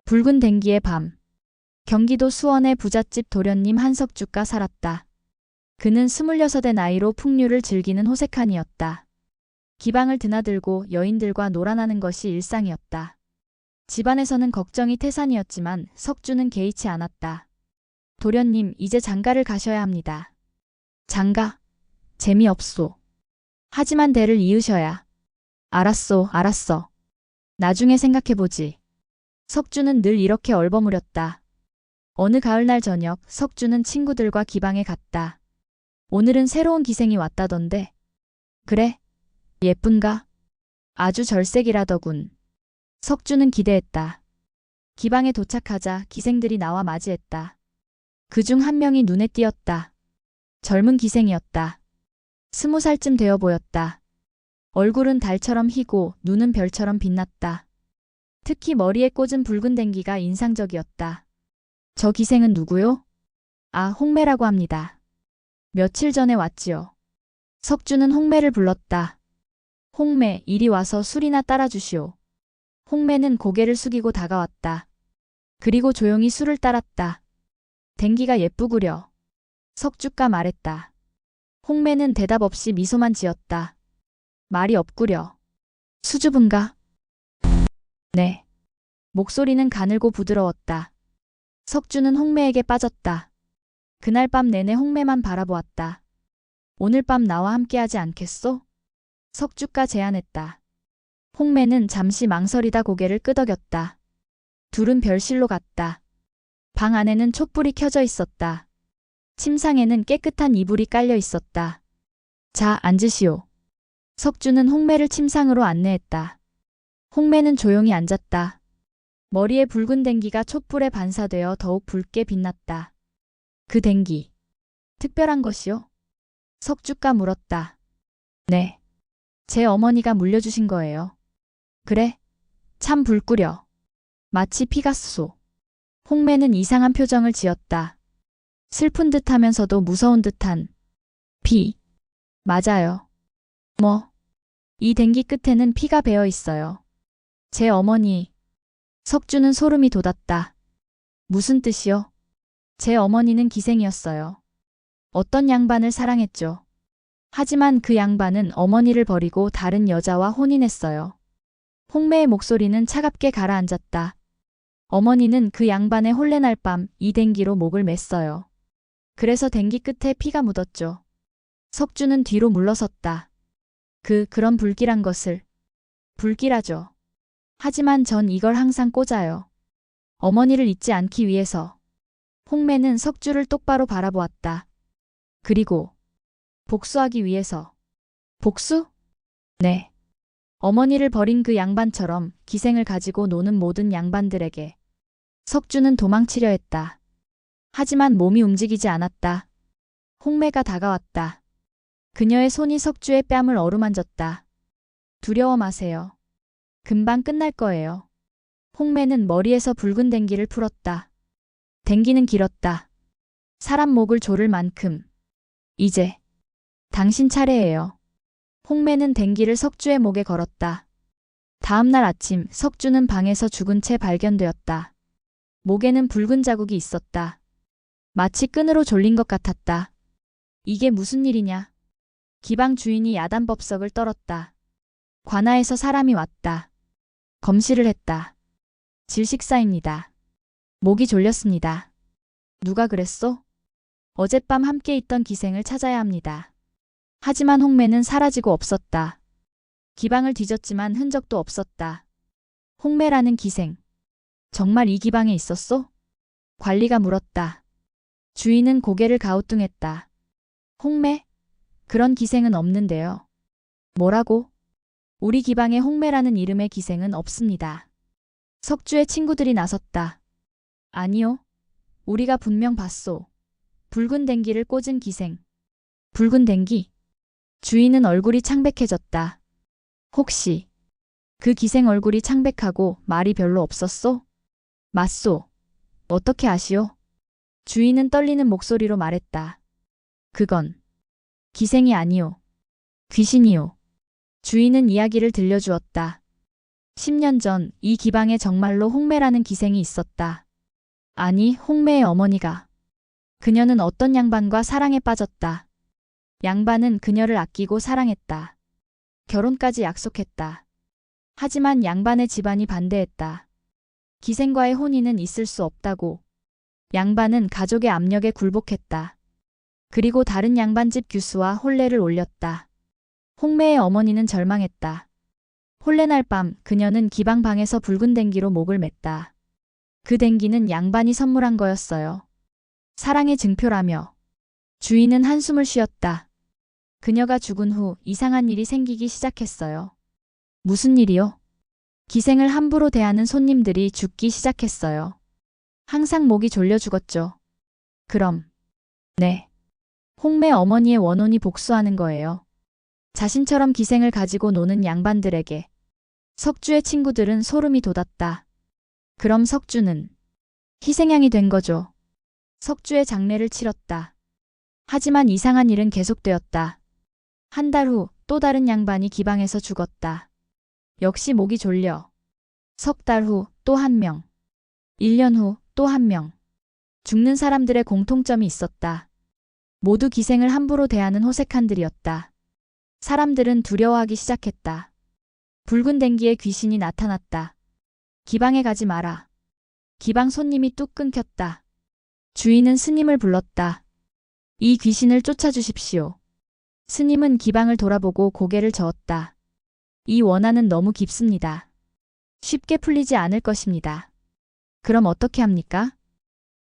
붉은 댕기의 밤. 경기도 수원의 부잣집 도련님 한석주가 살았다. 그는 26의 나이로 풍류를 즐기는 호색한이었다. 기방을 드나들고 여인들과 놀아나는 것이 일상이었다. 집안에서는 걱정이 태산이었지만 석주는 개의치 않았다. 도련님, 이제 장가를 가셔야 합니다. 장가? 재미없소. 하지만 대를 이으셔야. 알았소, 알았어. 나중에 생각해보지. 석주는 늘 이렇게 얼버무렸다. 어느 가을날 저녁 석주는 친구들과 기방에 갔다. 오늘은 새로운 기생이 왔다던데. 그래? 예쁜가? 아주 절색이라더군. 석주는 기대했다. 기방에 도착하자 기생들이 나와 맞이했다. 그중 한 명이 눈에 띄었다. 젊은 기생이었다. 20살쯤 되어 보였다. 얼굴은 달처럼 희고 눈은 별처럼 빛났다. 특히 머리에 꽂은 붉은 댕기가 인상적이었다. 저 기생은 누구요? 아, 홍매라고 합니다. 며칠 전에 왔지요. 석주는 홍매를 불렀다. 홍매, 이리 와서 술이나 따라주시오. 홍매는 고개를 숙이고 다가왔다. 그리고 조용히 술을 따랐다. 댕기가 예쁘구려. 석주가 말했다. 홍매는 대답 없이 미소만 지었다. 말이 없구려. 수줍은가? 네. 목소리는 가늘고 부드러웠다. 석주는 홍매에게 빠졌다. 그날 밤 내내 홍매만 바라보았다. 오늘 밤 나와 함께하지 않겠소? 석주가 제안했다. 홍매는 잠시 망설이다 고개를 끄덕였다. 둘은 별실로 갔다. 방 안에는 촛불이 켜져 있었다. 침상에는 깨끗한 이불이 깔려 있었다. 자, 앉으시오. 석주는 홍매를 침상으로 안내했다. 홍매는 조용히 앉았다. 머리에 붉은 댕기가 촛불에 반사되어 더욱 붉게 빛났다. 그 댕기. 특별한 것이요? 석주가 물었다. 네. 제 어머니가 물려주신 거예요. 그래? 참 불구려. 마치 피가쏘. 홍매는 이상한 표정을 지었다. 슬픈 듯하면서도 무서운 듯한. 피. 맞아요. 뭐? 이 댕기 끝에는 피가 배어 있어요. 제 어머니. 석주는 소름이 돋았다. 무슨 뜻이요? 제 어머니는 기생이었어요. 어떤 양반을 사랑했죠. 하지만 그 양반은 어머니를 버리고 다른 여자와 혼인했어요. 홍매의 목소리는 차갑게 가라앉았다. 어머니는 그 양반의 혼례날 밤 이 댕기로 목을 맸어요. 그래서 댕기 끝에 피가 묻었죠. 석주는 뒤로 물러섰다. 그런 불길한 것을. 불길하죠. 하지만 전 이걸 항상 꽂아요. 어머니를 잊지 않기 위해서. 홍매는 석주를 똑바로 바라보았다. 그리고 복수하기 위해서. 복수? 네. 어머니를 버린 그 양반처럼 기생을 가지고 노는 모든 양반들에게. 석주는 도망치려 했다. 하지만 몸이 움직이지 않았다. 홍매가 다가왔다. 그녀의 손이 석주의 뺨을 어루만졌다. 두려워 마세요. 금방 끝날 거예요. 홍매는 머리에서 붉은 댕기를 풀었다. 댕기는 길었다. 사람 목을 조를 만큼. 이제 당신 차례예요. 홍매는 댕기를 석주의 목에 걸었다. 다음 날 아침 석주는 방에서 죽은 채 발견되었다. 목에는 붉은 자국이 있었다. 마치 끈으로 졸린 것 같았다. 이게 무슨 일이냐? 기방 주인이 야단법석을 떨었다. 관아에서 사람이 왔다. 검시를 했다. 질식사입니다. 목이 졸렸습니다. 누가 그랬소? 어젯밤 함께 있던 기생을 찾아야 합니다. 하지만 홍매는 사라지고 없었다. 기방을 뒤졌지만 흔적도 없었다. 홍매라는 기생. 정말 이 기방에 있었소? 관리가 물었다. 주인은 고개를 가우뚱했다. 홍매? 그런 기생은 없는데요. 뭐라고? 우리 기방에 홍매라는 이름의 기생은 없습니다. 석주의 친구들이 나섰다. 아니요. 우리가 분명 봤소. 붉은 댕기를 꽂은 기생. 붉은 댕기? 주인은 얼굴이 창백해졌다. 혹시 그 기생 얼굴이 창백하고 말이 별로 없었소? 맞소. 어떻게 아시오? 주인은 떨리는 목소리로 말했다. 그건 기생이 아니오. 귀신이오. 주인은 이야기를 들려주었다. 10년 전 이 기방에 정말로 홍매라는 기생이 있었다. 아니, 홍매의 어머니가. 그녀는 어떤 양반과 사랑에 빠졌다. 양반은 그녀를 아끼고 사랑했다. 결혼까지 약속했다. 하지만 양반의 집안이 반대했다. 기생과의 혼인은 있을 수 없다고. 양반은 가족의 압력에 굴복했다. 그리고 다른 양반집 규수와 혼례를 올렸다. 홍매의 어머니는 절망했다. 혼례날 밤 그녀는 기방 방에서 붉은 댕기로 목을 맸다. 그 댕기는 양반이 선물한 거였어요. 사랑의 증표라며. 주인은 한숨을 쉬었다. 그녀가 죽은 후 이상한 일이 생기기 시작했어요. 무슨 일이요? 기생을 함부로 대하는 손님들이 죽기 시작했어요. 항상 목이 졸려 죽었죠. 그럼. 네. 홍매 어머니의 원혼이 복수하는 거예요. 자신처럼 기생을 가지고 노는 양반들에게. 석주의 친구들은 소름이 돋았다. 그럼 석주는 희생양이 된 거죠. 석주의 장례를 치렀다. 하지만 이상한 일은 계속되었다. 한 달 후 또 다른 양반이 기방에서 죽었다. 역시 목이 졸려. 석 달 후 또 한 명. 1년 후 또 한 명. 죽는 사람들의 공통점이 있었다. 모두 기생을 함부로 대하는 호색한들이었다. 사람들은 두려워하기 시작했다. 붉은 댕기에 귀신이 나타났다. 기방에 가지 마라. 기방 손님이 뚝 끊겼다. 주인은 스님을 불렀다. 이 귀신을 쫓아주십시오. 스님은 기방을 돌아보고 고개를 저었다. 이 원한은 너무 깊습니다. 쉽게 풀리지 않을 것입니다. 그럼 어떻게 합니까?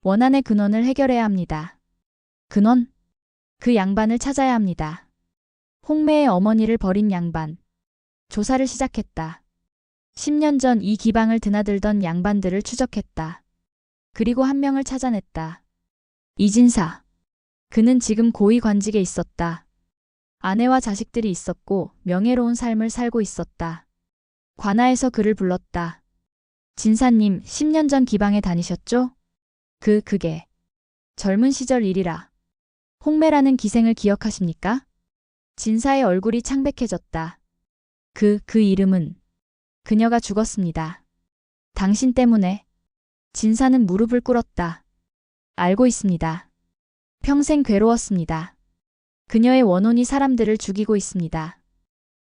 원한의 근원을 해결해야 합니다. 근원? 그 양반을 찾아야 합니다. 홍매의 어머니를 버린 양반. 조사를 시작했다. 10년 전 이 기방을 드나들던 양반들을 추적했다. 그리고 한 명을 찾아냈다. 이진사. 그는 지금 고위 관직에 있었다. 아내와 자식들이 있었고 명예로운 삶을 살고 있었다. 관아에서 그를 불렀다. 진사님, 10년 전 기방에 다니셨죠? 그게 젊은 시절 일이라. 홍매라는 기생을 기억하십니까? 진사의 얼굴이 창백해졌다. 그 이름은? 그녀가 죽었습니다. 당신 때문에. 진사는 무릎을 꿇었다. 알고 있습니다. 평생 괴로웠습니다. 그녀의 원혼이 사람들을 죽이고 있습니다.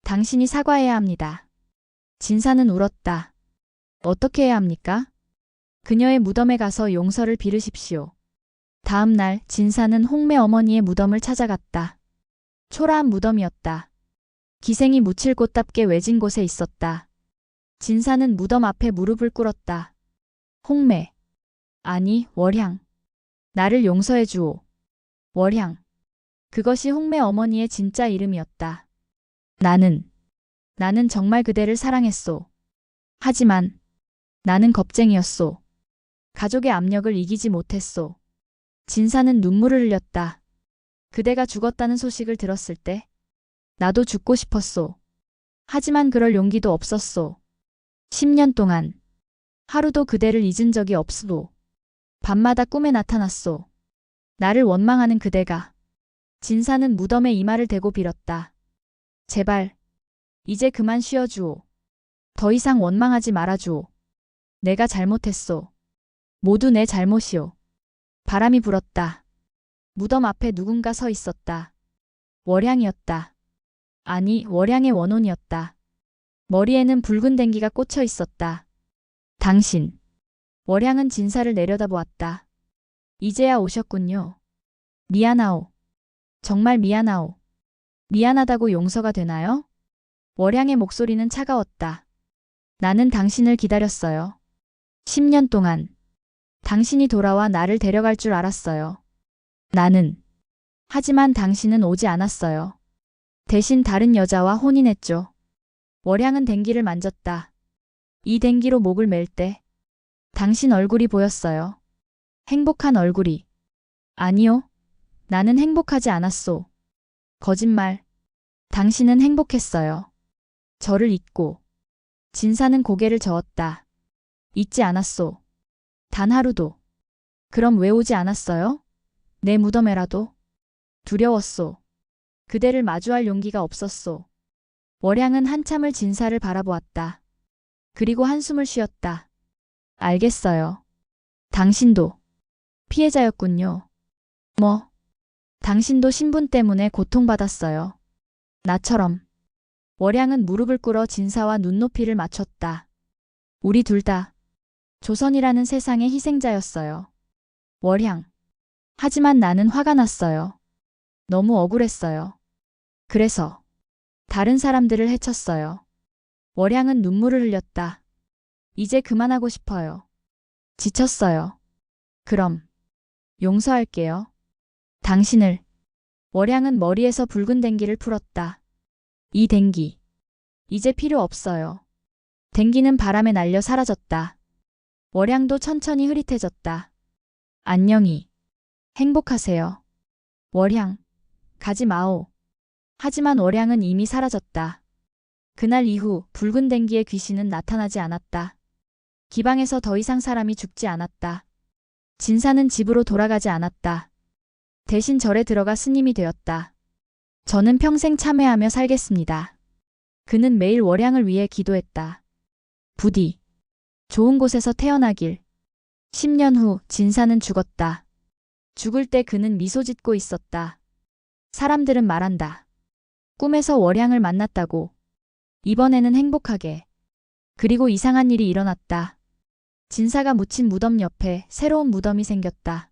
당신이 사과해야 합니다. 진사는 울었다. 어떻게 해야 합니까? 그녀의 무덤에 가서 용서를 빌으십시오. 다음 날 진사는 홍매 어머니의 무덤을 찾아갔다. 초라한 무덤이었다. 기생이 묻힐 곳답게 외진 곳에 있었다. 진사는 무덤 앞에 무릎을 꿇었다. 홍매. 아니, 월향. 나를 용서해 주오. 월향. 그것이 홍매 어머니의 진짜 이름이었다. 나는 정말 그대를 사랑했소. 하지만 나는 겁쟁이였소. 가족의 압력을 이기지 못했소. 진사는 눈물을 흘렸다. 그대가 죽었다는 소식을 들었을 때 나도 죽고 싶었소. 하지만 그럴 용기도 없었소. 10년 동안 하루도 그대를 잊은 적이 없소. 밤마다 꿈에 나타났소. 나를 원망하는 그대가. 진사는 무덤에 이마를 대고 빌었다. 제발 이제 그만 쉬어주오. 더 이상 원망하지 말아주오. 내가 잘못했소. 모두 내 잘못이오. 바람이 불었다. 무덤 앞에 누군가 서 있었다. 월향이었다. 아니, 월향의 원혼이었다. 머리에는 붉은 댕기가 꽂혀 있었다. 당신. 월향은 진사를 내려다보았다. 이제야 오셨군요. 미안하오. 정말 미안하오. 미안하다고 용서가 되나요? 월향의 목소리는 차가웠다. 나는 당신을 기다렸어요. 10년 동안. 당신이 돌아와 나를 데려갈 줄 알았어요. 하지만 당신은 오지 않았어요. 대신 다른 여자와 혼인했죠. 월향은 댕기를 만졌다. 이 댕기로 목을 맬 때 당신 얼굴이 보였어요. 행복한 얼굴이. 아니요. 나는 행복하지 않았소. 거짓말. 당신은 행복했어요. 저를 잊고. 진사는 고개를 저었다. 잊지 않았소. 단 하루도. 그럼 왜 오지 않았어요? 내 무덤에라도. 두려웠소. 그대를 마주할 용기가 없었소. 월향은 한참을 진사를 바라보았다. 그리고 한숨을 쉬었다. 알겠어요. 당신도 피해자였군요. 뭐, 당신도 신분 때문에 고통받았어요. 나처럼. 월양은 무릎을 꿇어 진사와 눈높이를 맞췄다. 우리 둘 다 조선이라는 세상의 희생자였어요. 월양. 하지만 나는 화가 났어요. 너무 억울했어요. 그래서 다른 사람들을 해쳤어요. 월양은 눈물을 흘렸다. 이제 그만하고 싶어요. 지쳤어요. 그럼 용서할게요. 당신을. 월양은 머리에서 붉은 댕기를 풀었다. 이 댕기. 이제 필요 없어요. 댕기는 바람에 날려 사라졌다. 월양도 천천히 흐릿해졌다. 안녕히 행복하세요. 월양. 가지 마오. 하지만 월양은 이미 사라졌다. 그날 이후 붉은 댕기의 귀신은 나타나지 않았다. 기방에서 더 이상 사람이 죽지 않았다. 진사는 집으로 돌아가지 않았다. 대신 절에 들어가 스님이 되었다. 저는 평생 참회하며 살겠습니다. 그는 매일 월양을 위해 기도했다. 부디 좋은 곳에서 태어나길. 10년 후 진사는 죽었다. 죽을 때 그는 미소 짓고 있었다. 사람들은 말한다. 꿈에서 월양을 만났다고. 이번에는 행복하게. 그리고 이상한 일이 일어났다. 진사가 묻힌 무덤 옆에 새로운 무덤이 생겼다.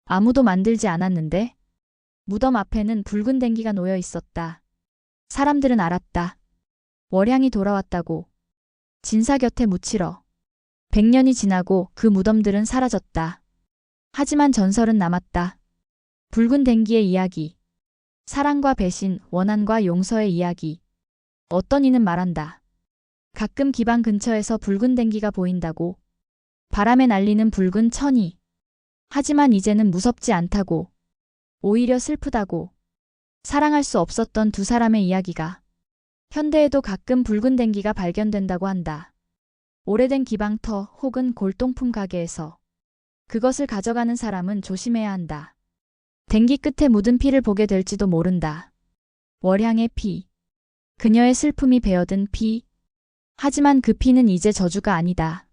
아무도 만들지 않았는데 무덤 앞에는 붉은 댕기가 놓여 있었다. 사람들은 알았다. 월양이 돌아왔다고. 진사 곁에 묻히러. 100년이 지나고 그 무덤들은 사라졌다. 하지만 전설은 남았다. 붉은 댕기의 이야기. 사랑과 배신, 원한과 용서의 이야기. 어떤 이는 말한다. 가끔 기방 근처에서 붉은 댕기가 보인다고. 바람에 날리는 붉은 천이. 하지만 이제는 무섭지 않다고. 오히려 슬프다고. 사랑할 수 없었던 두 사람의 이야기가. 현대에도 가끔 붉은 댕기가 발견된다고 한다. 오래된 기방터 혹은 골동품 가게에서. 그것을 가져가는 사람은 조심해야 한다. 댕기 끝에 묻은 피를 보게 될지도 모른다. 월양의 피. 그녀의 슬픔이 배어든 피. 하지만 그 피는 이제 저주가 아니다.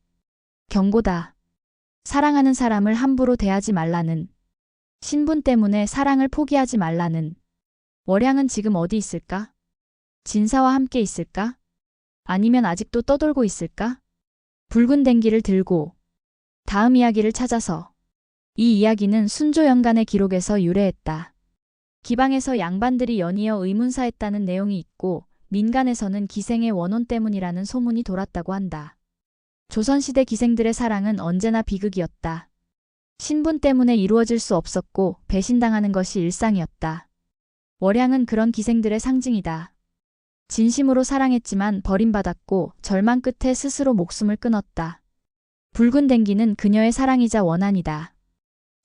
경고다. 사랑하는 사람을 함부로 대하지 말라는. 신분 때문에 사랑을 포기하지 말라는. 월양은 지금 어디 있을까? 진사와 함께 있을까? 아니면 아직도 떠돌고 있을까? 붉은 댕기를 들고 다음 이야기를 찾아서. 이 이야기는 순조연간의 기록에서 유래했다. 기방에서 양반들이 연이어 의문사했다는 내용이 있고 민간에서는 기생의 원혼 때문이라는 소문이 돌았다고 한다. 조선시대 기생들의 사랑은 언제나 비극이었다. 신분 때문에 이루어질 수 없었고 배신당하는 것이 일상이었다. 월양은 그런 기생들의 상징이다. 진심으로 사랑했지만 버림받았고 절망 끝에 스스로 목숨을 끊었다. 붉은 댕기는 그녀의 사랑이자 원한이다.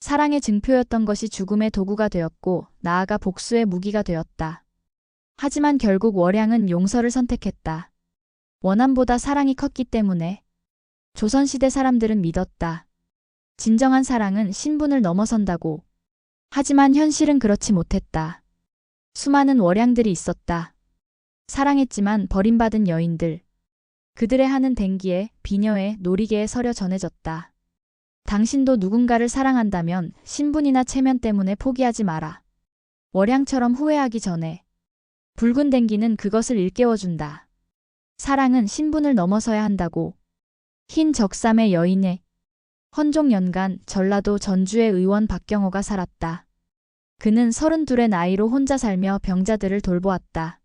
사랑의 증표였던 것이 죽음의 도구가 되었고 나아가 복수의 무기가 되었다. 하지만 결국 월양은 용서를 선택했다. 원한보다 사랑이 컸기 때문에. 조선시대 사람들은 믿었다. 진정한 사랑은 신분을 넘어선다고. 하지만 현실은 그렇지 못했다. 수많은 월양들이 있었다. 사랑했지만 버림받은 여인들. 그들의 한은 댕기에, 비녀에, 놀이개에 서려 전해졌다. 당신도 누군가를 사랑한다면 신분이나 체면 때문에 포기하지 마라. 월양처럼 후회하기 전에. 붉은 댕기는 그것을 일깨워준다. 사랑은 신분을 넘어서야 한다고. 흰 적삼의 여인의 헌종연간 전라도 전주의 의원 박경호가 살았다. 그는 32의 나이로 혼자 살며 병자들을 돌보았다.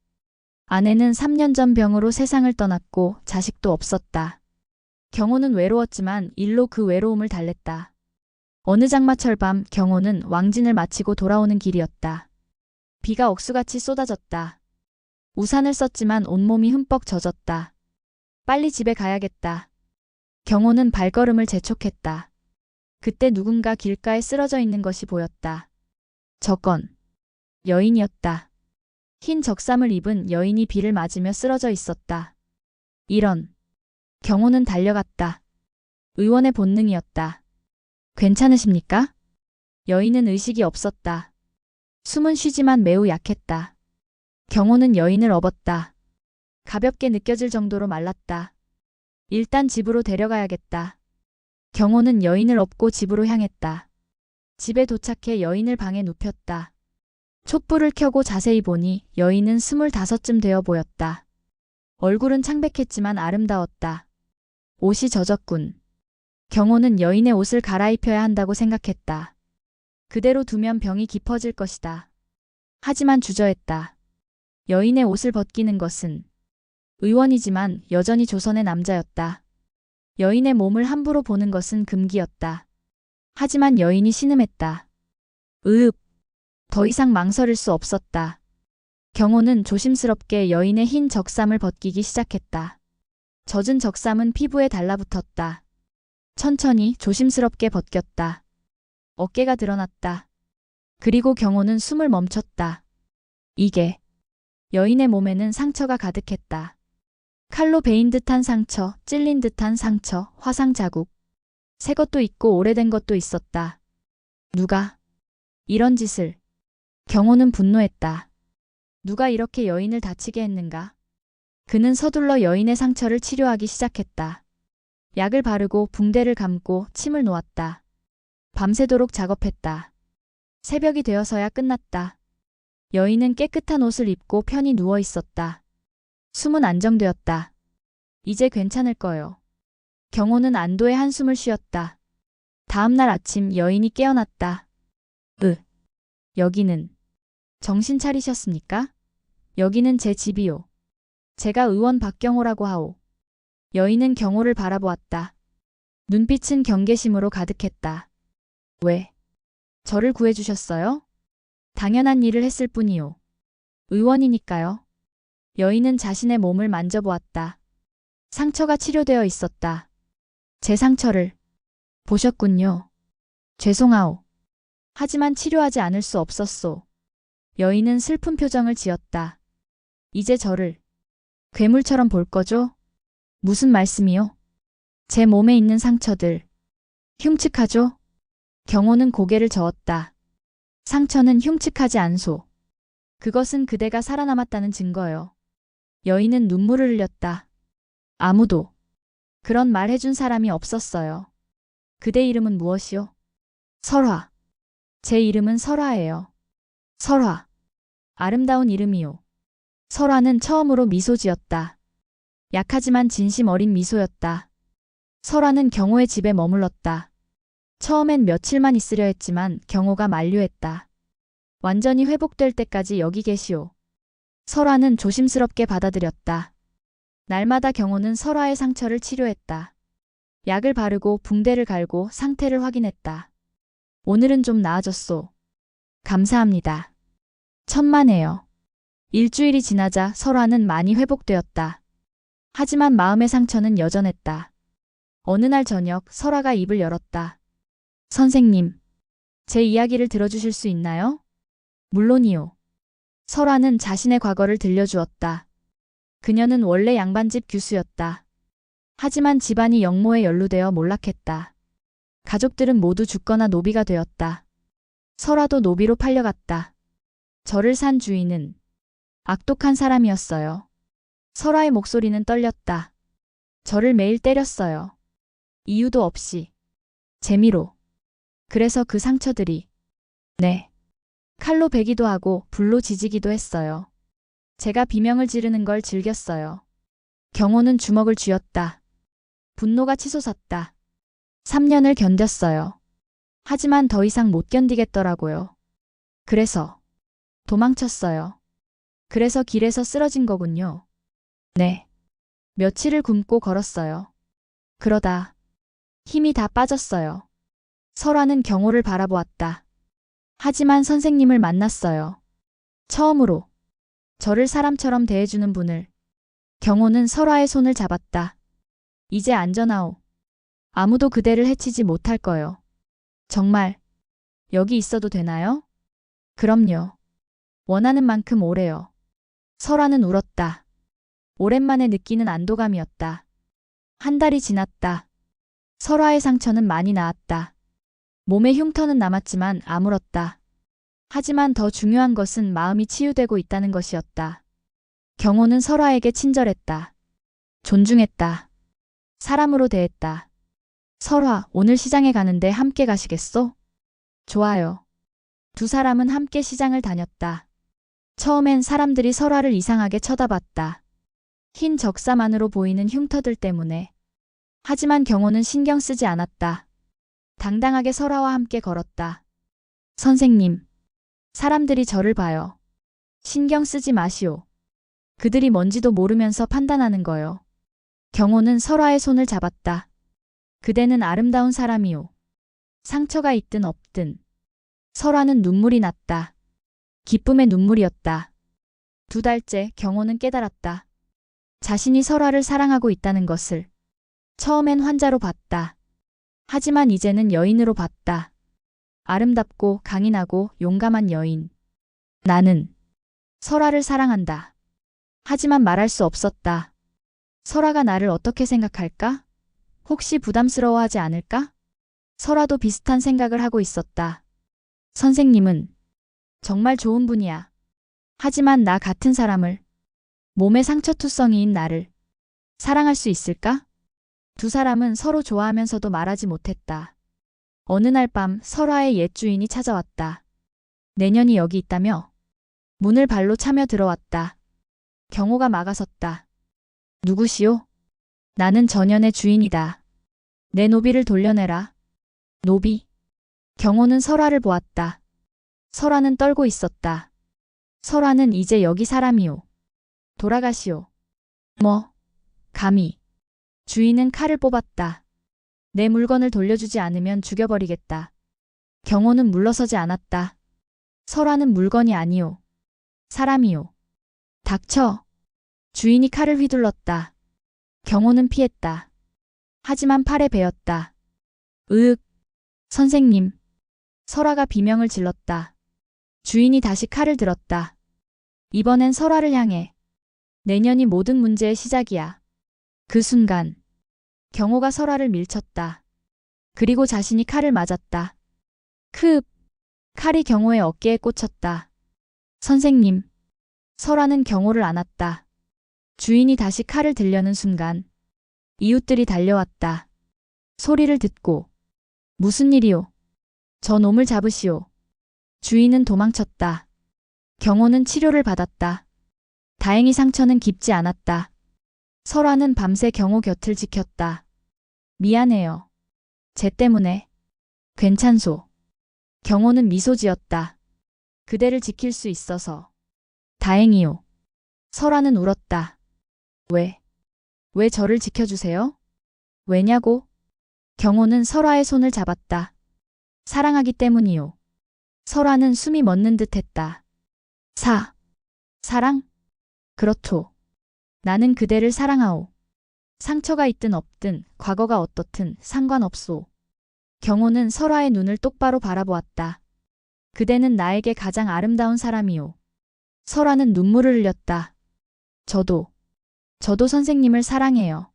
아내는 3년 전 병으로 세상을 떠났고 자식도 없었다. 경호는 외로웠지만 일로 그 외로움을 달랬다. 어느 장마철 밤 경호는 왕진을 마치고 돌아오는 길이었다. 비가 억수같이 쏟아졌다. 우산을 썼지만 온몸이 흠뻑 젖었다. 빨리 집에 가야겠다. 경호는 발걸음을 재촉했다. 그때 누군가 길가에 쓰러져 있는 것이 보였다. 저건 여인이었다. 흰 적삼을 입은 여인이 비를 맞으며 쓰러져 있었다. 이런. 경호는 달려갔다. 의원의 본능이었다. 괜찮으십니까? 여인은 의식이 없었다. 숨은 쉬지만 매우 약했다. 경호는 여인을 업었다. 가볍게 느껴질 정도로 말랐다. 일단 집으로 데려가야겠다. 경호는 여인을 업고 집으로 향했다. 집에 도착해 여인을 방에 눕혔다. 촛불을 켜고 자세히 보니 여인은 25쯤 되어 보였다. 얼굴은 창백했지만 아름다웠다. 옷이 젖었군. 경호는 여인의 옷을 갈아입혀야 한다고 생각했다. 그대로 두면 병이 깊어질 것이다. 하지만 주저했다. 여인의 옷을 벗기는 것은 의원이지만 여전히 조선의 남자였다. 여인의 몸을 함부로 보는 것은 금기였다. 하지만 여인이 신음했다. 으흡. 더 이상 망설일 수 없었다. 경호는 조심스럽게 여인의 흰 적삼을 벗기기 시작했다. 젖은 적삼은 피부에 달라붙었다. 천천히 조심스럽게 벗겼다. 어깨가 드러났다. 그리고 경호는 숨을 멈췄다. 이게 여인의 몸에는 상처가 가득했다. 칼로 베인 듯한 상처, 찔린 듯한 상처, 화상 자국. 새 것도 있고 오래된 것도 있었다. 누가 이런 짓을? 경호는 분노했다. 누가 이렇게 여인을 다치게 했는가? 그는 서둘러 여인의 상처를 치료하기 시작했다. 약을 바르고 붕대를 감고 침을 놓았다. 밤새도록 작업했다. 새벽이 되어서야 끝났다. 여인은 깨끗한 옷을 입고 편히 누워 있었다. 숨은 안정되었다. 이제 괜찮을 거요. 경호는 안도의 한숨을 쉬었다. 다음 날 아침 여인이 깨어났다. 여기는 정신 차리셨습니까? 여기는 제 집이요. 제가 의원 박경호라고 하오. 여인은 경호를 바라보았다. 눈빛은 경계심으로 가득했다. 왜? 저를 구해주셨어요? 당연한 일을 했을 뿐이요. 의원이니까요. 여인은 자신의 몸을 만져보았다. 상처가 치료되어 있었다. 제 상처를 보셨군요. 죄송하오. 하지만 치료하지 않을 수 없었소. 여인은 슬픈 표정을 지었다. 이제 저를 괴물처럼 볼 거죠? 무슨 말씀이요? 제 몸에 있는 상처들 흉측하죠? 경호는 고개를 저었다. 상처는 흉측하지 않소. 그것은 그대가 살아남았다는 증거요. 여인은 눈물을 흘렸다. 아무도 그런 말 해준 사람이 없었어요. 그대 이름은 무엇이요? 설화. 제 이름은 설화예요. 설화. 아름다운 이름이요. 설화는 처음으로 미소 지었다. 약하지만 진심 어린 미소였다. 설화는 경호의 집에 머물렀다. 처음엔 며칠만 있으려 했지만 경호가 만류했다. 완전히 회복될 때까지 여기 계시오. 설화는 조심스럽게 받아들였다. 날마다 경호는 설화의 상처를 치료했다. 약을 바르고 붕대를 갈고 상태를 확인했다. 오늘은 좀 나아졌소. 감사합니다. 천만에요. 일주일이 지나자 설화는 많이 회복되었다. 하지만 마음의 상처는 여전했다. 어느 날 저녁 설화가 입을 열었다. 선생님, 제 이야기를 들어주실 수 있나요? 물론이요. 설화는 자신의 과거를 들려주었다. 그녀는 원래 양반집 교수였다. 하지만 집안이 영모에 연루되어 몰락했다. 가족들은 모두 죽거나 노비가 되었다. 설화도 노비로 팔려갔다. 절을 산 주인은 악독한 사람이었어요. 설화의 목소리는 떨렸다. 저를 매일 때렸어요. 이유도 없이. 재미로. 그래서 그 상처들이 네. 칼로 베기도 하고 불로 지지기도 했어요. 제가 비명을 지르는 걸 즐겼어요. 경호는 주먹을 쥐었다. 분노가 치솟았다. 3년을 견뎠어요. 하지만 더 이상 못 견디겠더라고요. 그래서 도망쳤어요. 그래서 길에서 쓰러진 거군요. 네. 며칠을 굶고 걸었어요. 그러다 힘이 다 빠졌어요. 설화는 경호를 바라보았다. 하지만 선생님을 만났어요. 처음으로 저를 사람처럼 대해주는 분을. 경호는 설화의 손을 잡았다. 이제 안전하오. 아무도 그대를 해치지 못할 거요. 정말 여기 있어도 되나요? 그럼요. 원하는 만큼 오래요. 설화는 울었다. 오랜만에 느끼는 안도감이었다. 한 달이 지났다. 설화의 상처는 많이 나았다. 몸에 흉터는 남았지만 아물었다. 하지만 더 중요한 것은 마음이 치유되고 있다는 것이었다. 경호는 설화에게 친절했다. 존중했다. 사람으로 대했다. 설화, 오늘 시장에 가는데 함께 가시겠소? 좋아요. 두 사람은 함께 시장을 다녔다. 처음엔 사람들이 설화를 이상하게 쳐다봤다. 흰 적삼 안으로 보이는 흉터들 때문에. 하지만 경호는 신경 쓰지 않았다. 당당하게 설화와 함께 걸었다. 선생님, 사람들이 저를 봐요. 신경 쓰지 마시오. 그들이 뭔지도 모르면서 판단하는 거요. 경호는 설화의 손을 잡았다. 그대는 아름다운 사람이오. 상처가 있든 없든. 설화는 눈물이 났다. 기쁨의 눈물이었다. 2달째 경호는 깨달았다. 자신이 설화를 사랑하고 있다는 것을. 처음엔 환자로 봤다. 하지만 이제는 여인으로 봤다. 아름답고 강인하고 용감한 여인. 나는 설화를 사랑한다. 하지만 말할 수 없었다. 설화가 나를 어떻게 생각할까? 혹시 부담스러워하지 않을까? 설화도 비슷한 생각을 하고 있었다. 선생님은 정말 좋은 분이야. 하지만 나 같은 사람을, 몸에 상처투성이인 나를 사랑할 수 있을까? 두 사람은 서로 좋아하면서도 말하지 못했다. 어느 날 밤 설화의 옛 주인이 찾아왔다. 내년이 여기 있다며 문을 발로 차며 들어왔다. 경호가 막아섰다. 누구시오? 나는 전연의 주인이다. 내 노비를 돌려내라. 노비. 경호는 설화를 보았다. 설화는 떨고 있었다. 설화는 이제 여기 사람이오. 돌아가시오. 뭐? 감히. 주인은 칼을 뽑았다. 내 물건을 돌려주지 않으면 죽여버리겠다. 경호는 물러서지 않았다. 설화는 물건이 아니오. 사람이오. 닥쳐. 주인이 칼을 휘둘렀다. 경호는 피했다. 하지만 팔에 베었다. 으윽. 선생님. 설화가 비명을 질렀다. 주인이 다시 칼을 들었다. 이번엔 설화를 향해. 내년이 모든 문제의 시작이야. 그 순간 경호가 설화를 밀쳤다. 그리고 자신이 칼을 맞았다. 크! 칼이 경호의 어깨에 꽂혔다. 선생님. 설화는 경호를 안았다. 주인이 다시 칼을 들려는 순간 이웃들이 달려왔다. 소리를 듣고 무슨 일이오? 저 놈을 잡으시오. 주인은 도망쳤다. 경호는 치료를 받았다. 다행히 상처는 깊지 않았다. 설화는 밤새 경호 곁을 지켰다. 미안해요. 쟤 때문에. 괜찮소. 경호는 미소 지었다. 그대를 지킬 수 있어서. 다행이요. 설화는 울었다. 왜 저를 지켜주세요? 왜냐고? 경호는 설화의 손을 잡았다. 사랑하기 때문이요. 설화는 숨이 멎는 듯 했다. 사랑? 그렇소. 나는 그대를 사랑하오. 상처가 있든 없든 과거가 어떻든 상관없소. 경호는 설화의 눈을 똑바로 바라보았다. 그대는 나에게 가장 아름다운 사람이오. 설화는 눈물을 흘렸다. 저도 선생님을 사랑해요.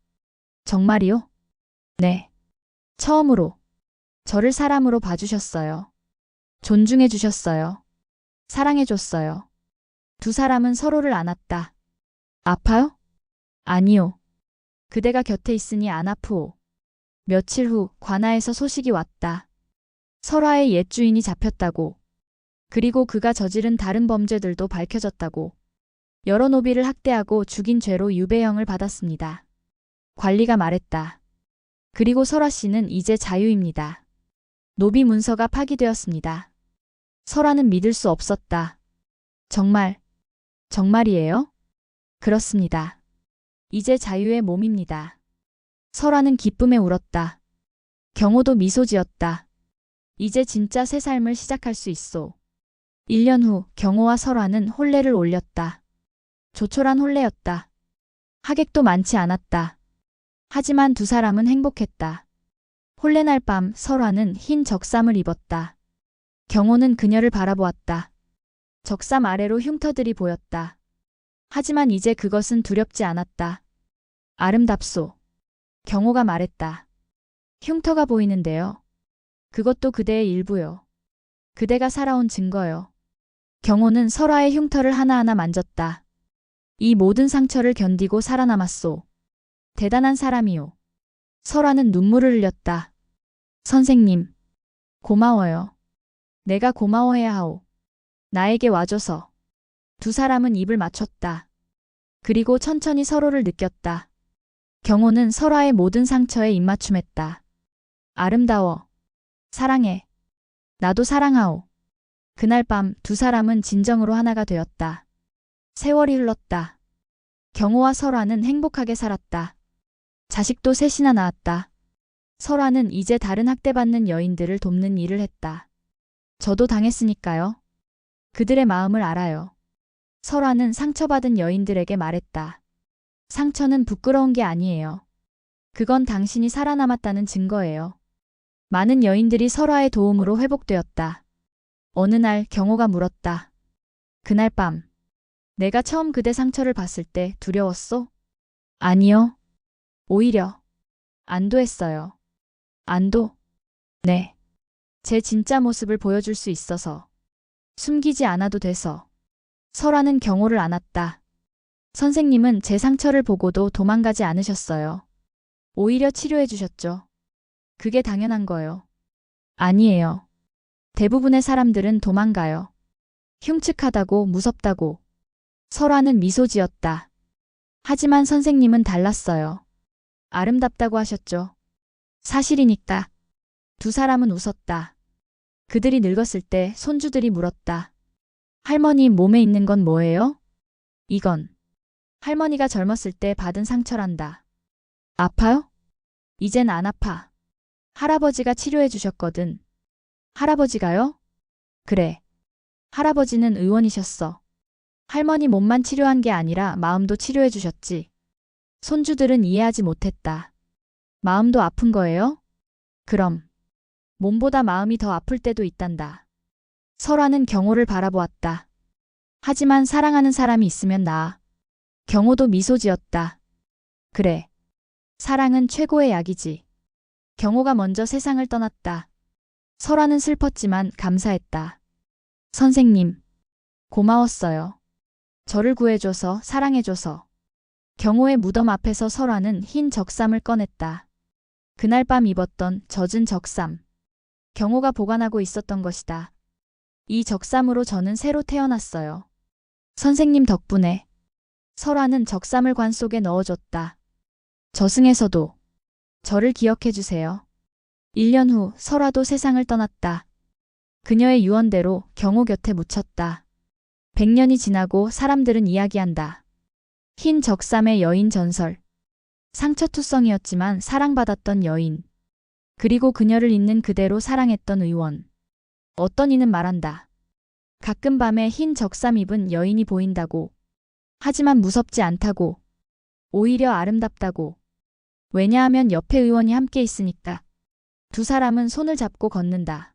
정말이요? 네. 처음으로 저를 사람으로 봐주셨어요. 존중해 주셨어요. 사랑해 줬어요. 두 사람은 서로를 안았다. 아파요? 아니요. 그대가 곁에 있으니 안 아프오. 며칠 후 관아에서 소식이 왔다. 설화의 옛 주인이 잡혔다고. 그리고 그가 저지른 다른 범죄들도 밝혀졌다고. 여러 노비를 학대하고 죽인 죄로 유배형을 받았습니다. 관리가 말했다. 그리고 설화 씨는 이제 자유입니다. 노비 문서가 파기되었습니다. 설화는 믿을 수 없었다. 정말이에요? 그렇습니다. 이제 자유의 몸입니다. 설화는 기쁨에 울었다. 경호도 미소 지었다. 이제 진짜 새 삶을 시작할 수 있소. 1년 후 경호와 설화는 혼례를 올렸다. 조촐한 혼례였다. 하객도 많지 않았다. 하지만 두 사람은 행복했다. 혼례날 밤 설화는 흰 적삼을 입었다. 경호는 그녀를 바라보았다. 적삼 아래로 흉터들이 보였다. 하지만 이제 그것은 두렵지 않았다. 아름답소. 경호가 말했다. 흉터가 보이는데요. 그것도 그대의 일부요. 그대가 살아온 증거요. 경호는 설화의 흉터를 하나하나 만졌다. 이 모든 상처를 견디고 살아남았소. 대단한 사람이요. 설아는 눈물을 흘렸다. 선생님, 고마워요. 내가 고마워해야 하오. 나에게 와줘서. 두 사람은 입을 맞췄다. 그리고 천천히 서로를 느꼈다. 경호는 설아의 모든 상처에 입맞춤했다. 아름다워. 사랑해. 나도 사랑하오. 그날 밤 두 사람은 진정으로 하나가 되었다. 세월이 흘렀다. 경호와 설아는 행복하게 살았다. 자식도 셋이나 낳았다. 설아는 이제 다른 학대받는 여인들을 돕는 일을 했다. 저도 당했으니까요. 그들의 마음을 알아요. 설아는 상처받은 여인들에게 말했다. 상처는 부끄러운 게 아니에요. 그건 당신이 살아남았다는 증거예요. 많은 여인들이 설아의 도움으로 회복되었다. 어느 날 경호가 물었다. 그날 밤, 내가 처음 그대 상처를 봤을 때 두려웠소? 아니요. 오히려 안도했어요. 안도? 네. 제 진짜 모습을 보여줄 수 있어서. 숨기지 않아도 돼서. 설아는 경호를 안았다. 선생님은 제 상처를 보고도 도망가지 않으셨어요. 오히려 치료해 주셨죠. 그게 당연한 거요. 아니에요. 대부분의 사람들은 도망가요. 흉측하다고 무섭다고. 설아는 미소 지었다. 하지만 선생님은 달랐어요. 아름답다고 하셨죠. 사실이니까. 두 사람은 웃었다. 그들이 늙었을 때 손주들이 물었다. 할머니 몸에 있는 건 뭐예요? 이건 할머니가 젊었을 때 받은 상처란다. 아파요? 이젠 안 아파. 할아버지가 치료해 주셨거든. 할아버지가요? 그래. 할아버지는 의원이셨어. 할머니 몸만 치료한 게 아니라 마음도 치료해 주셨지. 손주들은 이해하지 못했다. 마음도 아픈 거예요? 그럼. 몸보다 마음이 더 아플 때도 있단다. 설아는 경호를 바라보았다. 하지만 사랑하는 사람이 있으면 나아. 경호도 미소 지었다. 그래. 사랑은 최고의 약이지. 경호가 먼저 세상을 떠났다. 설아는 슬펐지만 감사했다. 선생님, 고마웠어요. 저를 구해줘서 사랑해줘서. 경호의 무덤 앞에서 설아는 흰 적삼을 꺼냈다. 그날 밤 입었던 젖은 적삼. 경호가 보관하고 있었던 것이다. 이 적삼으로 저는 새로 태어났어요. 선생님 덕분에. 설아는 적삼을 관 속에 넣어줬다. 저승에서도 저를 기억해 주세요. 1년 후 설아도 세상을 떠났다. 그녀의 유언대로 경호 곁에 묻혔다. 100년이 지나고 사람들은 이야기한다. 흰 적삼의 여인 전설. 상처투성이었지만 사랑받았던 여인. 그리고 그녀를 있는 그대로 사랑했던 의원. 어떤 이는 말한다. 가끔 밤에 흰 적삼 입은 여인이 보인다고. 하지만 무섭지 않다고. 오히려 아름답다고. 왜냐하면 옆에 의원이 함께 있으니까. 두 사람은 손을 잡고 걷는다.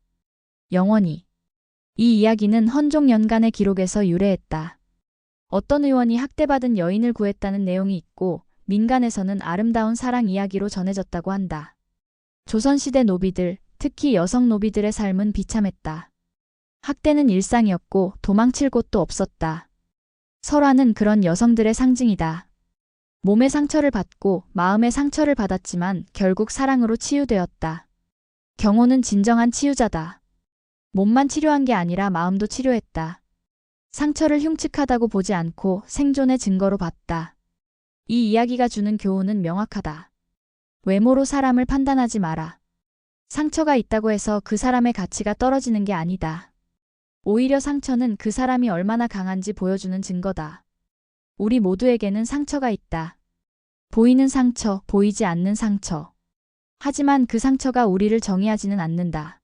영원히. 이 이야기는 헌종연간의 기록에서 유래했다. 어떤 의원이 학대받은 여인을 구했다는 내용이 있고 민간에서는 아름다운 사랑 이야기로 전해졌다고 한다. 조선시대 노비들, 특히 여성 노비들의 삶은 비참했다. 학대는 일상이었고 도망칠 곳도 없었다. 설아는 그런 여성들의 상징이다. 몸의 상처를 받고 마음의 상처를 받았지만 결국 사랑으로 치유되었다. 경호는 진정한 치유자다. 몸만 치료한 게 아니라 마음도 치료했다. 상처를 흉측하다고 보지 않고 생존의 증거로 봤다. 이 이야기가 주는 교훈은 명확하다. 외모로 사람을 판단하지 마라. 상처가 있다고 해서 그 사람의 가치가 떨어지는 게 아니다. 오히려 상처는 그 사람이 얼마나 강한지 보여주는 증거다. 우리 모두에게는 상처가 있다. 보이는 상처, 보이지 않는 상처. 하지만 그 상처가 우리를 정의하지는 않는다.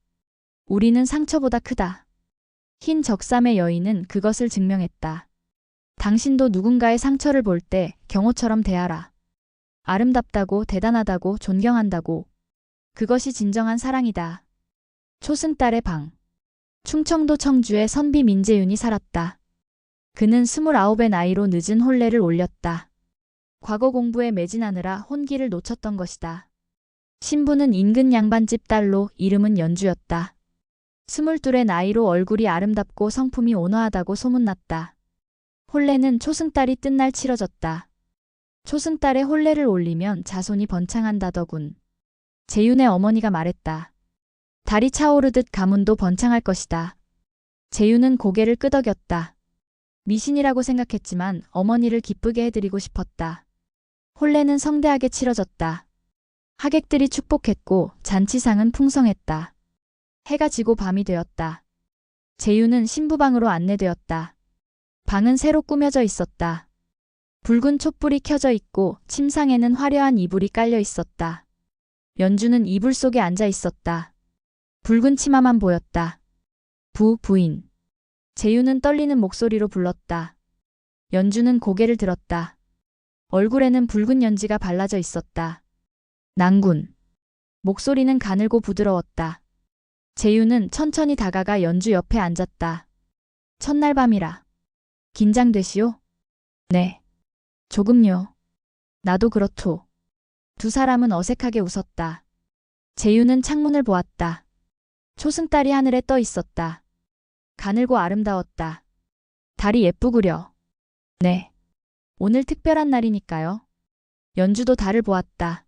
우리는 상처보다 크다. 흰 적삼의 여인은 그것을 증명했다. 당신도 누군가의 상처를 볼 때 경호처럼 대하라. 아름답다고, 대단하다고, 존경한다고. 그것이 진정한 사랑이다. 초승달의 방. 충청도 청주에 선비 민재윤이 살았다. 그는 29의 나이로 늦은 혼례를 올렸다. 과거 공부에 매진하느라 혼기를 놓쳤던 것이다. 신부는 인근 양반집 딸로 이름은 연주였다. 22의 나이로 얼굴이 아름답고 성품이 온화하다고 소문났다. 혼례는 초승달이 뜬 날 치러졌다. 초승달에 혼례를 올리면 자손이 번창한다더군. 재윤의 어머니가 말했다. 달이 차오르듯 가문도 번창할 것이다. 재윤은 고개를 끄덕였다. 미신이라고 생각했지만 어머니를 기쁘게 해드리고 싶었다. 혼례는 성대하게 치러졌다. 하객들이 축복했고 잔치상은 풍성했다. 해가 지고 밤이 되었다. 재윤은 신부방으로 안내되었다. 방은 새로 꾸며져 있었다. 붉은 촛불이 켜져 있고 침상에는 화려한 이불이 깔려 있었다. 연주는 이불 속에 앉아 있었다. 붉은 치마만 보였다. 부인. 재윤은 떨리는 목소리로 불렀다. 연주는 고개를 들었다. 얼굴에는 붉은 연지가 발라져 있었다. 낭군. 목소리는 가늘고 부드러웠다. 재윤은 천천히 다가가 연주 옆에 앉았다. 첫날 밤이라. 긴장되시오? 네. 조금요. 나도 그렇소. 두 사람은 어색하게 웃었다. 재윤은 창문을 보았다. 초승달이 하늘에 떠 있었다. 가늘고 아름다웠다. 달이 예쁘구려. 네. 오늘 특별한 날이니까요. 연주도 달을 보았다.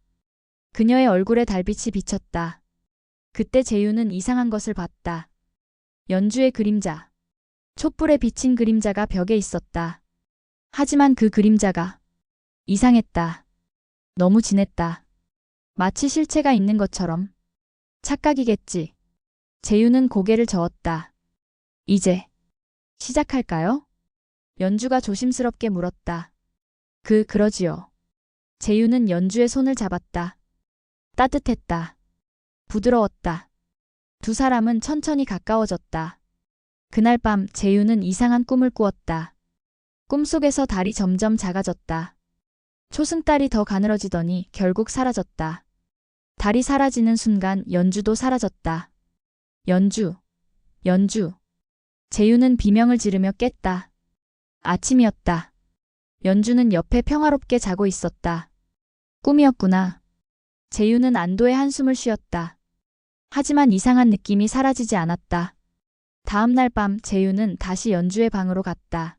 그녀의 얼굴에 달빛이 비쳤다. 그때 재윤은 이상한 것을 봤다. 연주의 그림자. 촛불에 비친 그림자가 벽에 있었다. 하지만 그 그림자가 이상했다. 너무 진했다. 마치 실체가 있는 것처럼. 착각이겠지. 재윤은 고개를 저었다. 이제 시작할까요? 연주가 조심스럽게 물었다. 그러지요. 재윤은 연주의 손을 잡았다. 따뜻했다. 부드러웠다. 두 사람은 천천히 가까워졌다. 그날 밤 재윤은 이상한 꿈을 꾸었다. 꿈속에서 달이 점점 작아졌다. 초승달이 더 가늘어지더니 결국 사라졌다. 달이 사라지는 순간 연주도 사라졌다. 연주. 재윤은 비명을 지르며 깼다. 아침이었다. 연주는 옆에 평화롭게 자고 있었다. 꿈이었구나. 재윤은 안도의 한숨을 쉬었다. 하지만 이상한 느낌이 사라지지 않았다. 다음 날 밤 재윤은 다시 연주의 방으로 갔다.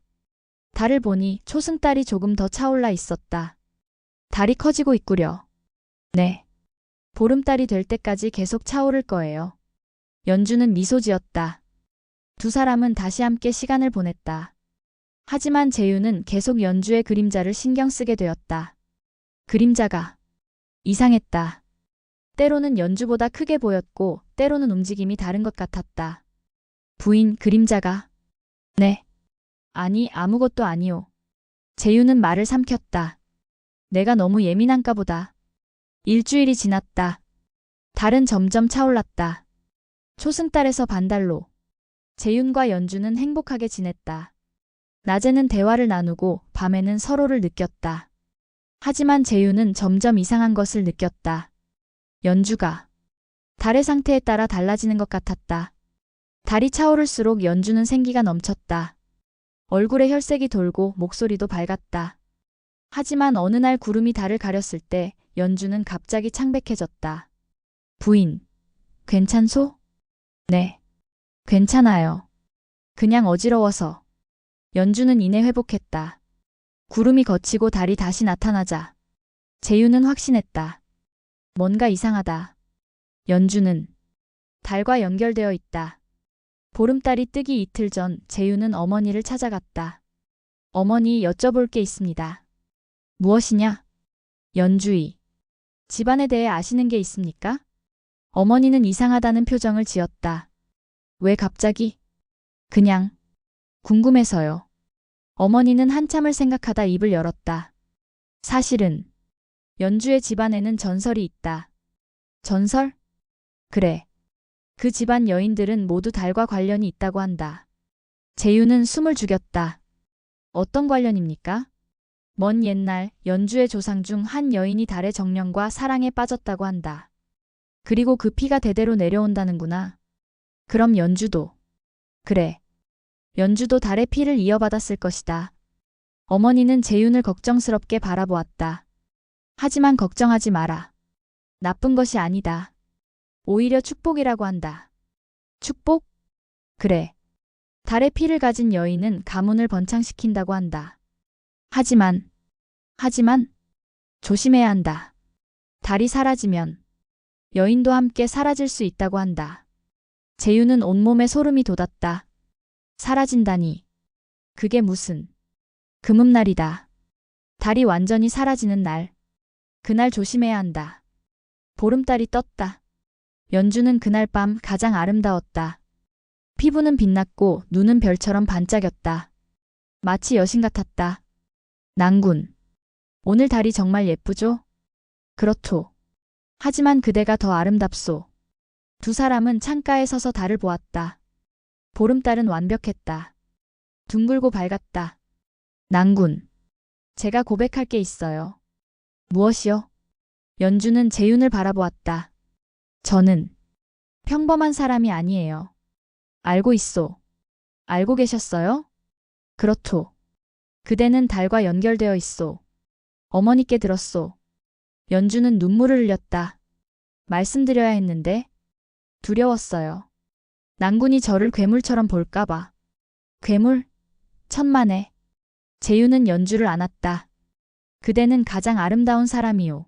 달을 보니 초승달이 조금 더 차올라 있었다. 달이 커지고 있구려. 네. 보름달이 될 때까지 계속 차오를 거예요. 연주는 미소 지었다. 두 사람은 다시 함께 시간을 보냈다. 하지만 재윤은 계속 연주의 그림자를 신경 쓰게 되었다. 그림자가 이상했다. 때로는 연주보다 크게 보였고 때로는 움직임이 다른 것 같았다. 부인, 그림자가. 네. 아니, 아무것도 아니오. 재윤은 말을 삼켰다. 내가 너무 예민한가 보다. 일주일이 지났다. 달은 점점 차올랐다. 초승달에서 반달로. 재윤과 연주는 행복하게 지냈다. 낮에는 대화를 나누고 밤에는 서로를 느꼈다. 하지만 재윤은 점점 이상한 것을 느꼈다. 연주가 달의 상태에 따라 달라지는 것 같았다. 달이 차오를수록 연주는 생기가 넘쳤다. 얼굴에 혈색이 돌고 목소리도 밝았다. 하지만 어느 날 구름이 달을 가렸을 때 연주는 갑자기 창백해졌다. 부인, 괜찮소? 네, 괜찮아요. 그냥 어지러워서. 연주는 이내 회복했다. 구름이 걷히고 달이 다시 나타나자 재윤은 확신했다. 뭔가 이상하다. 연주는 달과 연결되어 있다. 보름달이 뜨기 이틀 전 재윤은 어머니를 찾아갔다. 어머니, 여쭤볼 게 있습니다. 무엇이냐? 연주이. 집안에 대해 아시는 게 있습니까? 어머니는 이상하다는 표정을 지었다. 왜 갑자기? 그냥 궁금해서요. 어머니는 한참을 생각하다 입을 열었다. 사실은 연주의 집안에는 전설이 있다. 전설? 그래. 그 집안 여인들은 모두 달과 관련이 있다고 한다. 재윤은 숨을 죽였다. 어떤 관련입니까? 먼 옛날 연주의 조상 중 한 여인이 달의 정령과 사랑에 빠졌다고 한다. 그리고 그 피가 대대로 내려온다는구나. 그럼 연주도. 그래. 연주도 달의 피를 이어받았을 것이다. 어머니는 재윤을 걱정스럽게 바라보았다. 하지만 걱정하지 마라. 나쁜 것이 아니다. 오히려 축복이라고 한다. 축복? 그래. 달의 피를 가진 여인은 가문을 번창시킨다고 한다. 하지만 조심해야 한다. 달이 사라지면 여인도 함께 사라질 수 있다고 한다. 재윤은 온몸에 소름이 돋았다. 사라진다니. 그게 무슨 금음날이다. 달이 완전히 사라지는 날. 그날 조심해야 한다. 보름달이 떴다. 연주는 그날 밤 가장 아름다웠다. 피부는 빛났고 눈은 별처럼 반짝였다. 마치 여신 같았다. 낭군. 오늘 달이 정말 예쁘죠? 그렇소. 하지만 그대가 더 아름답소. 두 사람은 창가에 서서 달을 보았다. 보름달은 완벽했다. 둥글고 밝았다. 낭군. 제가 고백할 게 있어요. 무엇이요? 연주는 재윤을 바라보았다. 저는 평범한 사람이 아니에요. 알고 있소. 알고 계셨어요? 그렇소. 그대는 달과 연결되어 있소. 어머니께 들었소. 연주는 눈물을 흘렸다. 말씀드려야 했는데 두려웠어요. 낭군이 저를 괴물처럼 볼까봐. 괴물? 천만에. 재윤은 연주를 안았다. 그대는 가장 아름다운 사람이요.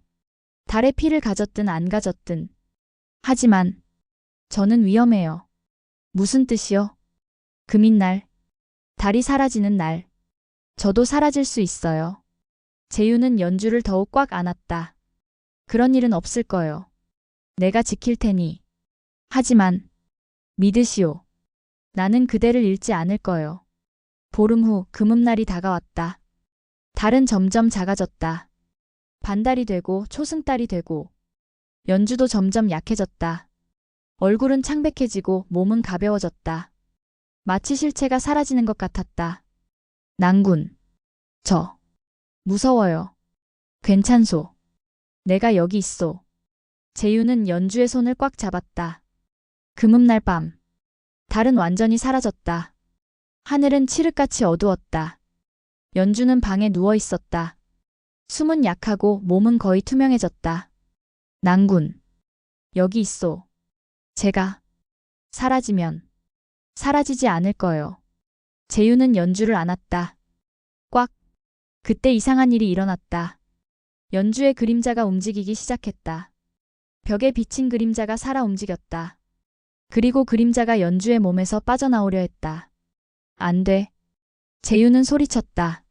달의 피를 가졌든 안 가졌든. 하지만 저는 위험해요. 무슨 뜻이요? 금인날. 달이 사라지는 날. 저도 사라질 수 있어요. 재윤은 연주를 더욱 꽉 안았다. 그런 일은 없을 거요. 내가 지킬 테니. 하지만 믿으시오. 나는 그대를 잃지 않을 거요. 보름 후 금음날이 다가왔다. 달은 점점 작아졌다. 반달이 되고 초승달이 되고 연주도 점점 약해졌다. 얼굴은 창백해지고 몸은 가벼워졌다. 마치 실체가 사라지는 것 같았다. 낭군. 저 무서워요. 괜찮소. 내가 여기 있소. 재윤은 연주의 손을 꽉 잡았다. 금음날 밤. 달은 완전히 사라졌다. 하늘은 칠흑같이 어두웠다. 연주는 방에 누워 있었다. 숨은 약하고 몸은 거의 투명해졌다. 낭군. 여기 있소. 제가 사라지면 사라지지 않을 거요. 재윤은 연주를 안았다. 꽉. 그때 이상한 일이 일어났다. 연주의 그림자가 움직이기 시작했다. 벽에 비친 그림자가 살아 움직였다. 그리고 그림자가 연주의 몸에서 빠져나오려 했다. 안 돼. 재윤은 소리쳤다.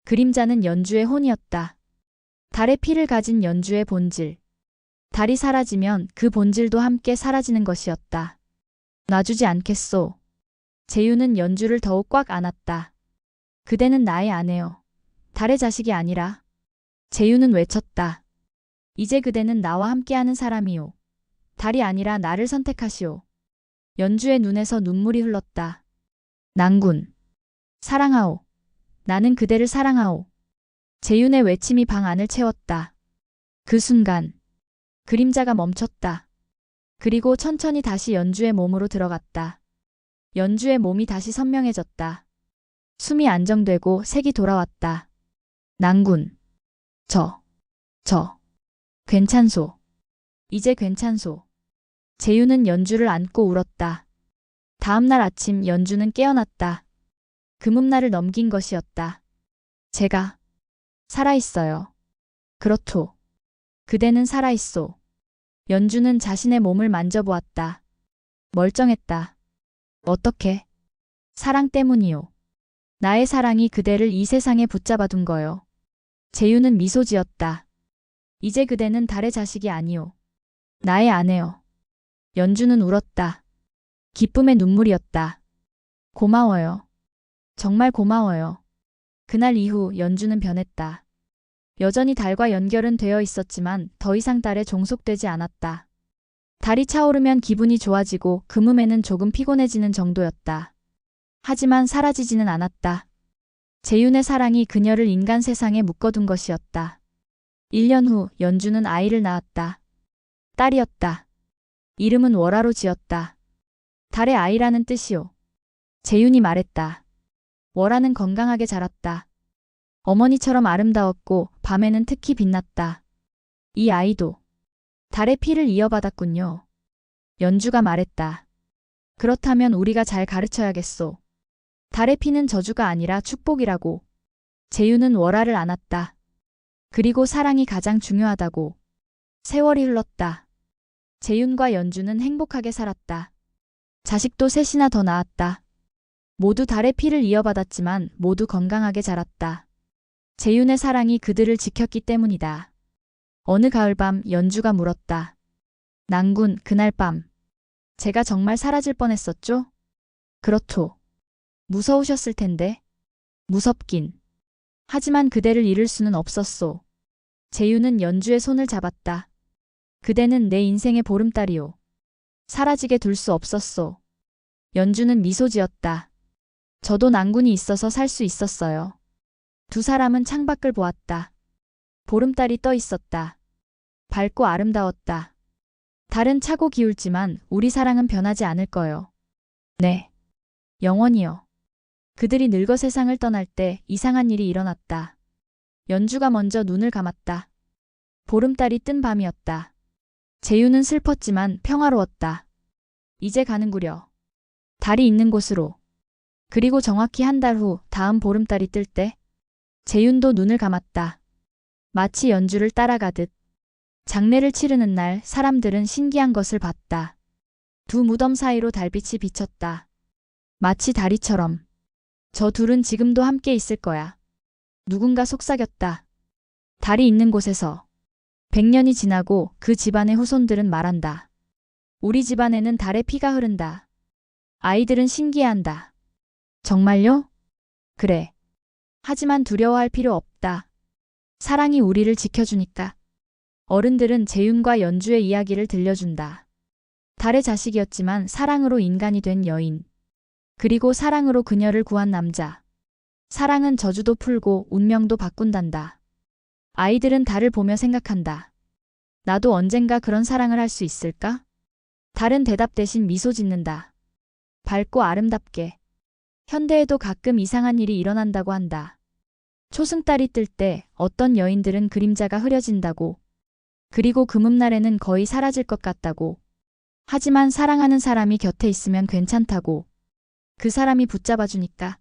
그림자는 연주의 혼이었다. 달의 피를 가진 연주의 본질. 달이 사라지면 그 본질도 함께 사라지는 것이었다. 놔주지 않겠소. 재윤은 연주를 더욱 꽉 안았다. 그대는 나의 아내요. 달의 자식이 아니라. 재윤은 외쳤다. 이제 그대는 나와 함께하는 사람이요. 달이 아니라 나를 선택하시오. 연주의 눈에서 눈물이 흘렀다. 낭군. 사랑하오. 나는 그대를 사랑하오. 재윤의 외침이 방 안을 채웠다. 그 순간 그림자가 멈췄다. 그리고 천천히 다시 연주의 몸으로 들어갔다. 연주의 몸이 다시 선명해졌다. 숨이 안정되고 색이 돌아왔다. 낭군. 저. 괜찮소. 이제 괜찮소. 재윤은 연주를 안고 울었다. 다음날 아침 연주는 깨어났다. 금음날을 넘긴 것이었다. 제가 살아있어요. 그렇소. 그대는 살아있소. 연주는 자신의 몸을 만져보았다. 멀쩡했다. 어떻게? 사랑 때문이요. 나의 사랑이 그대를 이 세상에 붙잡아둔 거요. 재윤은 미소 지었다. 이제 그대는 달의 자식이 아니요. 나의 아내요. 연주는 울었다. 기쁨의 눈물이었다. 고마워요. 정말 고마워요. 그날 이후 연주는 변했다. 여전히 달과 연결은 되어 있었지만 더 이상 달에 종속되지 않았다. 달이 차오르면 기분이 좋아지고 금음에는 조금 피곤해지는 정도였다. 하지만 사라지지는 않았다. 재윤의 사랑이 그녀를 인간 세상에 묶어둔 것이었다. 1년 후 연주는 아이를 낳았다. 딸이었다. 이름은 월아로 지었다. 달의 아이라는 뜻이요. 재윤이 말했다. 월아는 건강하게 자랐다. 어머니처럼 아름다웠고 밤에는 특히 빛났다. 이 아이도 달의 피를 이어받았군요. 연주가 말했다. 그렇다면 우리가 잘 가르쳐야겠소. 달의 피는 저주가 아니라 축복이라고. 재윤은 월아를 안았다. 그리고 사랑이 가장 중요하다고. 세월이 흘렀다. 재윤과 연주는 행복하게 살았다. 자식도 셋이나 더 낳았다. 모두 달의 피를 이어받았지만 모두 건강하게 자랐다. 재윤의 사랑이 그들을 지켰기 때문이다. 어느 가을밤 연주가 물었다. 낭군, 그날 밤 제가 정말 사라질 뻔했었죠? 그렇죠. 무서우셨을 텐데. 무섭긴. 하지만 그대를 잃을 수는 없었소. 재윤은 연주의 손을 잡았다. 그대는 내 인생의 보름달이오. 사라지게 둘 수 없었소. 연주는 미소 지었다. 저도 낭군이 있어서 살 수 있었어요. 두 사람은 창밖을 보았다. 보름달이 떠 있었다. 밝고 아름다웠다. 달은 차고 기울지만 우리 사랑은 변하지 않을 거요. 네. 영원히요. 그들이 늙어 세상을 떠날 때 이상한 일이 일어났다. 연주가 먼저 눈을 감았다. 보름달이 뜬 밤이었다. 재윤은 슬펐지만 평화로웠다. 이제 가는구려. 달이 있는 곳으로. 그리고 정확히 한 달 후 다음 보름달이 뜰 때 재윤도 눈을 감았다. 마치 연주를 따라가듯. 장례를 치르는 날 사람들은 신기한 것을 봤다. 두 무덤 사이로 달빛이 비쳤다. 마치 다리처럼. 저 둘은 지금도 함께 있을 거야. 누군가 속삭였다. 달이 있는 곳에서. 100년이 지나고 그 집안의 후손들은 말한다. 우리 집안에는 달의 피가 흐른다. 아이들은 신기해한다. 정말요? 그래. 하지만 두려워할 필요 없다. 사랑이 우리를 지켜주니까. 어른들은 재윤과 연주의 이야기를 들려준다. 달의 자식이었지만 사랑으로 인간이 된 여인. 그리고 사랑으로 그녀를 구한 남자. 사랑은 저주도 풀고 운명도 바꾼단다. 아이들은 달을 보며 생각한다. 나도 언젠가 그런 사랑을 할 수 있을까? 달은 대답 대신 미소 짓는다. 밝고 아름답게. 현대에도 가끔 이상한 일이 일어난다고 한다. 초승달이 뜰 때 어떤 여인들은 그림자가 흐려진다고. 그리고 금음날에는 거의 사라질 것 같다고. 하지만 사랑하는 사람이 곁에 있으면 괜찮다고. 그 사람이 붙잡아주니까.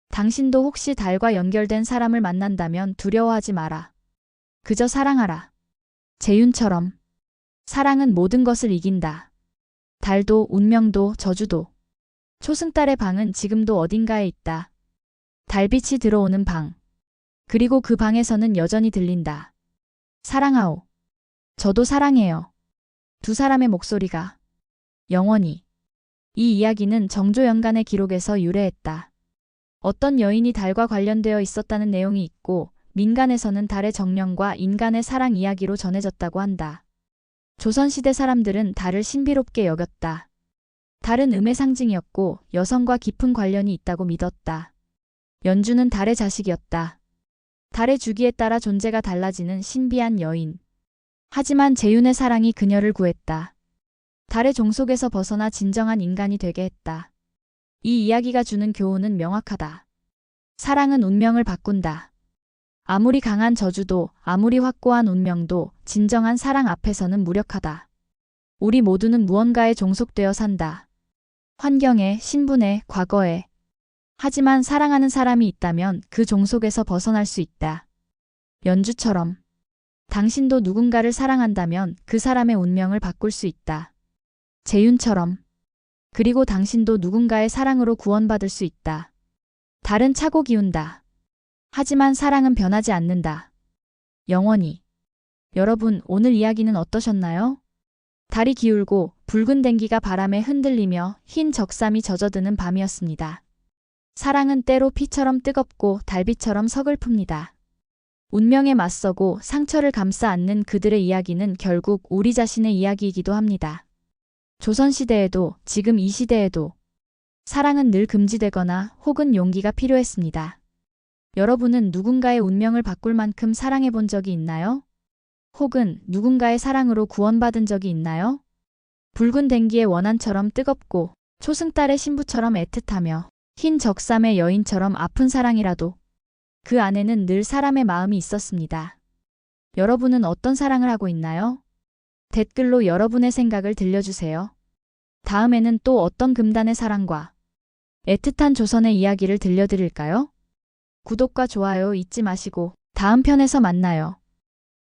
당신도 혹시 달과 연결된 사람을 만난다면 두려워하지 마라. 그저 사랑하라. 재윤처럼. 사랑은 모든 것을 이긴다. 달도 운명도 저주도. 초승달의 방은 지금도 어딘가에 있다. 달빛이 들어오는 방. 그리고 그 방에서는 여전히 들린다. 사랑하오. 저도 사랑해요. 두 사람의 목소리가. 영원히. 이 이야기는 정조연간의 기록에서 유래했다. 어떤 여인이 달과 관련되어 있었다는 내용이 있고 민간에서는 달의 정령과 인간의 사랑 이야기로 전해졌다고 한다. 조선시대 사람들은 달을 신비롭게 여겼다. 달은 음의 상징이었고 여성과 깊은 관련이 있다고 믿었다. 연주는 달의 자식이었다. 달의 주기에 따라 존재가 달라지는 신비한 여인. 하지만 재윤의 사랑이 그녀를 구했다. 달의 종속에서 벗어나 진정한 인간이 되게 했다. 이 이야기가 주는 교훈은 명확하다. 사랑은 운명을 바꾼다. 아무리 강한 저주도, 아무리 확고한 운명도 진정한 사랑 앞에서는 무력하다. 우리 모두는 무언가에 종속되어 산다. 환경에, 신분에, 과거에. 하지만 사랑하는 사람이 있다면 그 종속에서 벗어날 수 있다. 연주처럼. 당신도 누군가를 사랑한다면 그 사람의 운명을 바꿀 수 있다. 재윤처럼. 그리고 당신도 누군가의 사랑으로 구원받을 수 있다. 달은 차고 기운다. 하지만 사랑은 변하지 않는다. 영원히. 여러분, 오늘 이야기는 어떠셨나요? 달이 기울고 붉은 댕기가 바람에 흔들리며 흰 적삼이 젖어드는 밤이었습니다. 사랑은 때로 피처럼 뜨겁고 달빛처럼 서글픕니다. 운명에 맞서고 상처를 감싸 안는 그들의 이야기는 결국 우리 자신의 이야기이기도 합니다. 조선시대에도 지금 이 시대에도 사랑은 늘 금지되거나 혹은 용기가 필요했습니다. 여러분은 누군가의 운명을 바꿀 만큼 사랑해 본 적이 있나요? 혹은 누군가의 사랑으로 구원받은 적이 있나요? 붉은 댕기의 원한처럼 뜨겁고 초승달의 신부처럼 애틋하며 흰 적삼의 여인처럼 아픈 사랑이라도 그 안에는 늘 사람의 마음이 있었습니다. 여러분은 어떤 사랑을 하고 있나요? 댓글로 여러분의 생각을 들려주세요. 다음에는 또 어떤 금단의 사랑과 애틋한 조선의 이야기를 들려드릴까요? 구독과 좋아요 잊지 마시고 다음 편에서 만나요.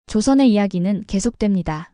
조선의 이야기는 계속됩니다.